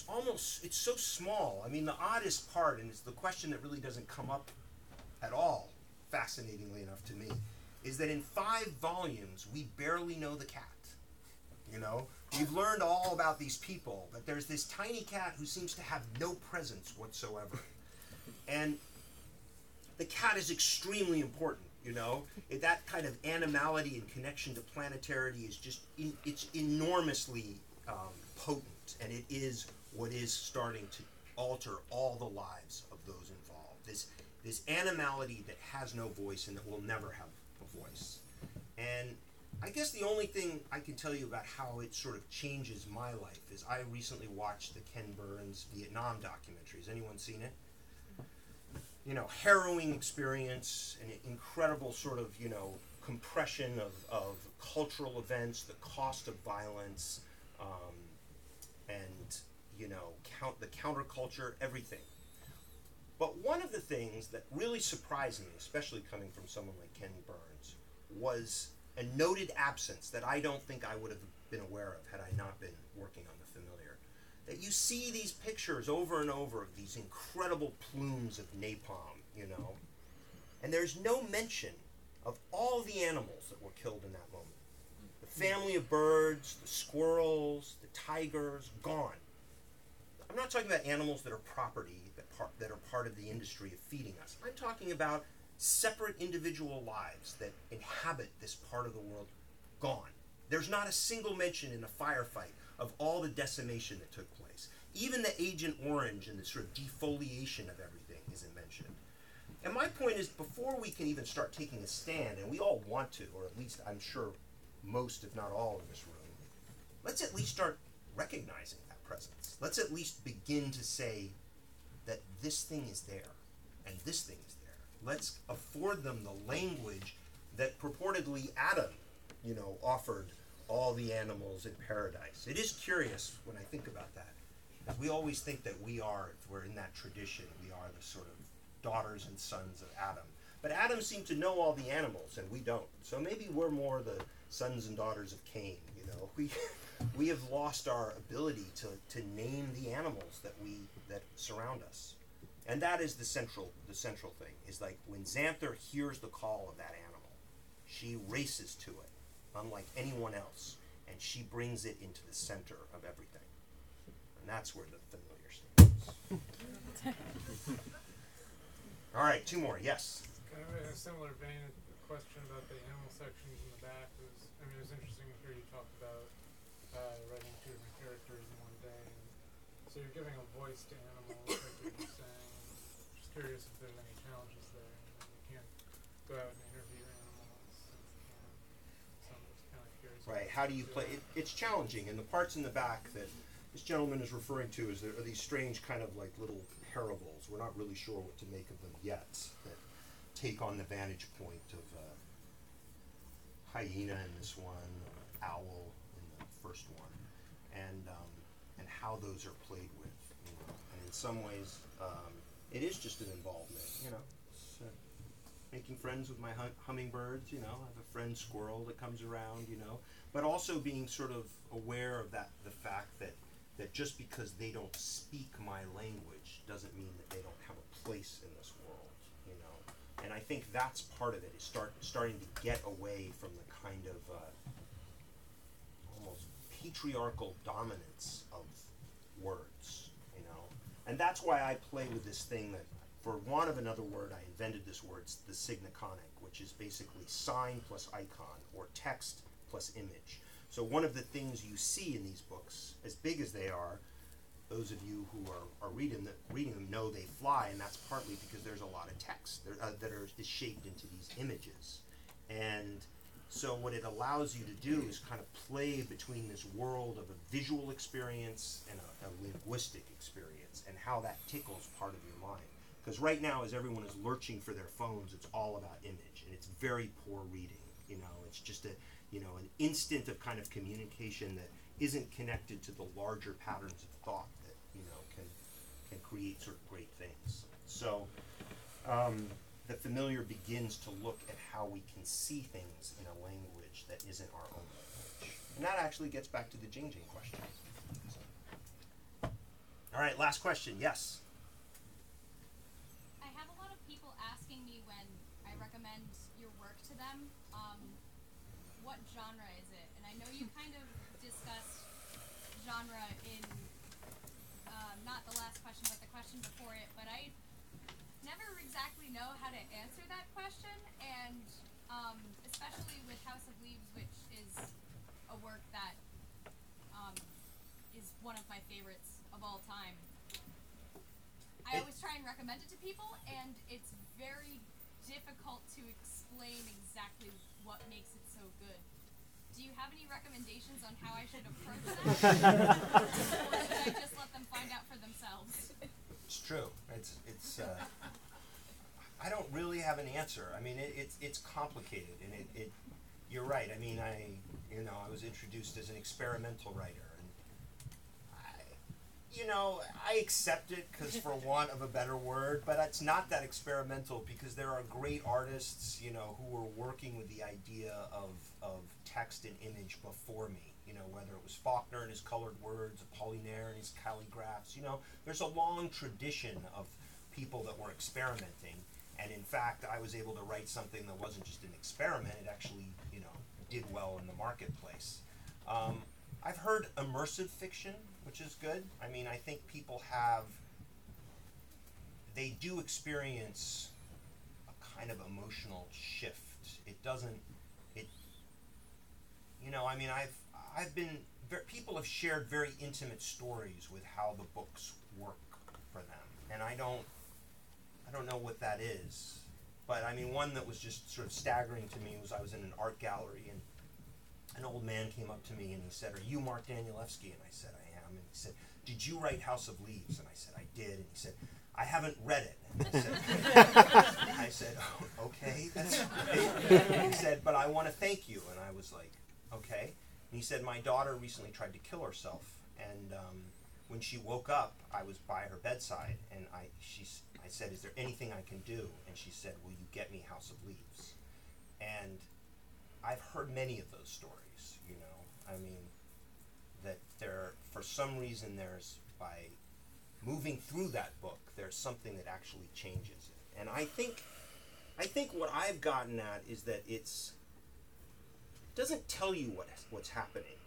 almost, it's so small. I mean, the oddest part, and it's the question that really doesn't come up at all, fascinatingly enough to me, is that in 5 volumes, we barely know the cat. You know, we've learned all about these people, but there's this tiny cat who seems to have no presence whatsoever. And the cat is extremely important, you know. That kind of animality and connection to planetarity is just, it's enormously potent, and it is what is starting to alter all the lives of those involved. This animality that has no voice and that will never have a voice. And I guess the only thing I can tell you about how it sort of changes my life is I recently watched the Ken Burns Vietnam documentary. Has anyone seen it? You know, harrowing experience, an incredible sort of, you know, compression of cultural events, the cost of violence, and, you know, the counterculture, everything. But one of the things that really surprised me, especially coming from someone like Ken Burns, was a noted absence that I don't think I would have been aware of had I not been working on the familiar. That you see these pictures over and over of these incredible plumes of napalm, you know, and there's no mention of all the animals that were killed in that moment. The family of birds, the squirrels, the tigers, gone. I'm not talking about animals that are property, that are part of the industry of feeding us. I'm talking about separate individual lives that inhabit this part of the world, gone. There's not a single mention in a firefight of all the decimation that took place. Even the Agent Orange and the sort of defoliation of everything isn't mentioned. And my point is, before we can even start taking a stand, and we all want to, or at least I'm sure most, if not all, in this room, let's at least start recognizing that presence. Let's at least begin to say that this thing is there, and this thing is there. Let's afford them the language that purportedly Adam, you know, offered all the animals in paradise. It is curious when I think about that, because we always think that if we're in that tradition, we are the sort of daughters and sons of Adam. But Adam seemed to know all the animals, and we don't. So maybe we're more the sons and daughters of Cain, you know. We have lost our ability to name the animals that surround us. And that is the central thing, is like when Xanther hears the call of that animal, she races to it, unlike anyone else, and she brings it into the center of everything. And that's where the familiar stands. All right, 2 more, yes? Kind of in a similar vein, the question about the animal sections in the back was, I mean, it was interesting to hear you talk about writing 2 different characters in one day. And so you're giving a voice to animals, like you were saying. Just curious if there's any challenges there. You can't go out and interview animals. So I'm just kind of curious. Right, how do you play? It's challenging, and the parts in the back that this gentleman is referring to are these strange kind of like little parables. We're not really sure what to make of them yet. That take on the vantage point of hyena in this one, owl in the first one, and how those are played with. You know, and in some ways, it is just an involvement. You know, it's, making friends with my hummingbirds. You know, I have a friend squirrel that comes around. You know, but also being sort of aware of that, the fact that just because they don't speak my language doesn't mean that they don't have a place in this world, you know. And I think that's part of it, is starting to get away from the kind of almost patriarchal dominance of words, you know. And that's why I play with this thing that, for want of another word, I invented this word, the signiconic, which is basically sign plus icon, or text plus image. So one of the things you see in these books, as big as they are, those of you who are reading them know they fly, and that's partly because there's a lot of text that is shaped into these images. And so what it allows you to do is kind of play between this world of a visual experience and a linguistic experience, and how that tickles part of your mind. Because right now, as everyone is lurching for their phones, it's all about image, and it's very poor reading. You know, it's just an instant of kind of communication that isn't connected to the larger patterns of thought that, you know, can create sort of great things. So the familiar begins to look at how we can see things in a language that isn't our own language. And that actually gets back to the Jing Jing question. So. All right, last question. Yes? I have a lot of people asking me when I recommend your work to them, what genre is it? And I know you kind of discussed genre in, not the last question, but the question before it, but I never exactly know how to answer that question, and especially with House of Leaves, which is a work that is one of my favorites of all time. I always try and recommend it to people, and it's very difficult to explain exactly what makes it so good. Do you have any recommendations on how I should approach that? Or should I just let them find out for themselves? It's true. It's I don't really have an answer. I mean, it's complicated, and it you're right. I mean, I was introduced as an experimental writer, and I accept it, because for want of a better word, but it's not that experimental, because there are great artists, who were working with the idea of text and image before me, whether it was Faulkner and his colored words, Apollinaire and his calligraphs, there's a long tradition of people that were experimenting, and in fact, I was able to write something that wasn't just an experiment, it actually, did well in the marketplace. I've heard immersive fiction, which is good. I mean, I think people they do experience a kind of emotional shift. People have shared very intimate stories with how the books work for them. And I don't know what that is. But I mean, one that was just sort of staggering to me was I was in an art gallery, and an old man came up to me and he said, "Are you Mark Danielewski?" And I said, "I am." And he said, "Did you write House of Leaves?" And I said, "I did." And he said, "I haven't read it." And I said, "Oh, okay, that's great." And he said, "But I want to thank you." And I was like, "Okay." And he said, "My daughter recently tried to kill herself, and when she woke up, I was by her bedside, and I said, 'Is there anything I can do?' And she said, 'Will you get me House of Leaves?'" And I've heard many of those stories, I mean, that for some reason, by moving through that book, there's something that actually changes it. And I think what I've gotten at is that it doesn't tell you what's happening.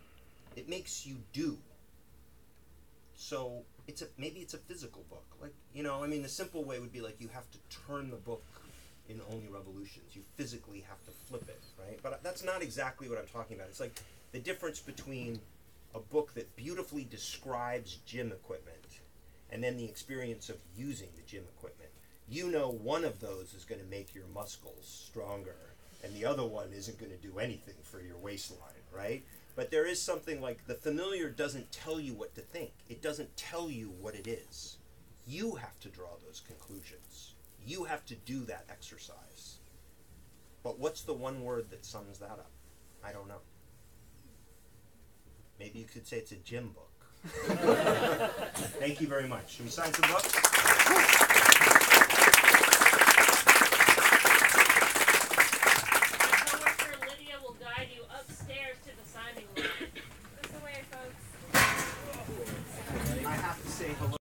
It makes you do. So maybe it's a physical book. Like, the simple way would be like you have to turn the book in Only Revolutions. You physically have to flip it, right? But that's not exactly what I'm talking about. It's like the difference between a book that beautifully describes gym equipment and then the experience of using the gym equipment. One of those is going to make your muscles stronger, and the other one isn't going to do anything for your waistline, right? But there is something like the familiar doesn't tell you what to think. It doesn't tell you what it is. You have to draw those conclusions. You have to do that exercise. But what's the one word that sums that up? I don't know. Maybe you could say it's a gym book. Thank you very much. Should we sign some books? Coworker Lydia will guide you upstairs to the signing line. This way, folks. I have to say hello.